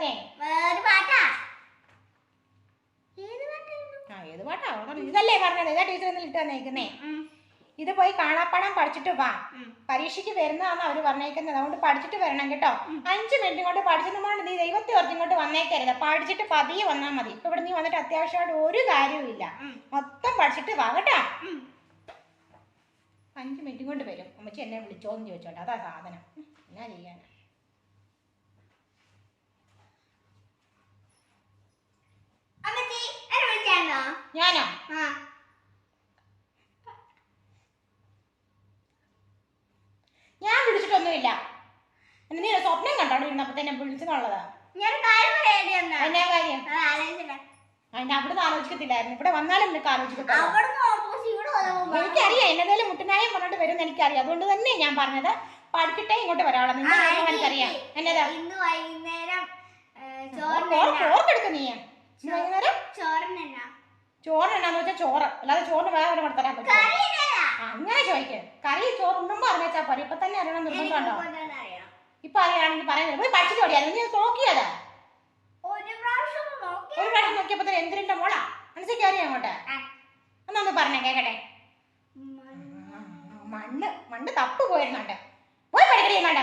വന്നേ? ഏത് പാട്ടാ? ഇതല്ലേ പറഞ്ഞത്? ഇതാ ടീച്ചർ ഇന്നലെ ഇട്ട് തന്നേക്കുന്നേ. ഇത് പോയി കാണാപ്പാടം പഠിച്ചിട്ട് വാ. പരീക്ഷയ്ക്ക് വരുന്നതാണെന്ന് അവര് പറഞ്ഞേക്കുന്നത്. അതുകൊണ്ട് പഠിച്ചിട്ട് വരണം കേട്ടോ. 5 മിനിറ്റ് കൊണ്ട് പഠിച്ചെന്നുകൊണ്ട് നീ ദൈവത്തെ ഓർത്ത് ഇങ്ങോട്ട് വന്നേക്കരുത്. പഠിച്ചിട്ട് പതിയെ വന്നാൽ മതി. ഇപ്പൊ ഇവിടെ നീ വന്നിട്ട് അത്യാവശ്യമായിട്ട് ഒരു കാര്യവും ഇല്ല. മൊത്തം പഠിച്ചിട്ട് വാ കേട്ടോ. 5 മിനിറ്റ് കൊണ്ട് വരും. അമ്മച്ചി എന്നെ വിളിച്ചോന്ന് ചോദിച്ചോട്ടെ. അതാ സാധനം. എന്നാ ചെയ്യാൻ? ഞാനോ? ഞാൻ വിളിച്ചിട്ടൊന്നുമില്ല. നീ സ്വപ്നം കണ്ടോണ്ട് ഇരുന്നപ്പോ തന്നെ വിളിച്ചെന്നുള്ളതാ. എന്നാ കാര്യം? അതിന്റെ അവിടുന്ന് ആലോചിക്കത്തില്ലായിരുന്നു. ഇവിടെ വന്നാലും നിനക്ക് ആലോചിക്കത്തില്ല. എനിക്കറിയാം എന്നതേലും മുട്ടനായും പറഞ്ഞിട്ട് വരും എനിക്കറിയാം. അതുകൊണ്ട് തന്നെ ഞാൻ പറഞ്ഞത് പഠിച്ചിട്ടേ ഇങ്ങോട്ട് വരാളാം. നിന്റെ എനിക്കറിയാം. എന്നതാ ചോറെടുക്ക നീ? വൈകുന്നേരം ചോറിനെന്നാന്ന് വെച്ചാൽ ചോറ്, അല്ലാതെ ചോറിന് വേറെ കൂടെ തരാൻ പറ്റും? അങ്ങനെ ചോദിക്ക്. കറി ചോറ് ഉണ്ണുമ്പോ അറിഞ്ഞാ പോരെ. ഇപ്പൊ തന്നെ അറിയണം നിർബന്ധമുണ്ടോ? ഇപ്പൊ അറിയാണെങ്കിൽ പറയുന്നത് പോയി പഠിച്ചിട്ട് ഓടിയായിരുന്നു. നീ നോക്കിയതാ? ഒരു പ്രാവശ്യം നോക്കിയപ്പോ തന്നെ എന്തിന്റെ മോളാ? മനസ്സിലേക്ക് അറിയാം അങ്ങോട്ട്. എന്നൊന്ന് പറഞ്ഞേ കേക്കട്ടെ. മണ്ണ് തപ്പ് പോയിരുന്നുണ്ട്. പോയി പഠിക്കണേ വേണ്ട.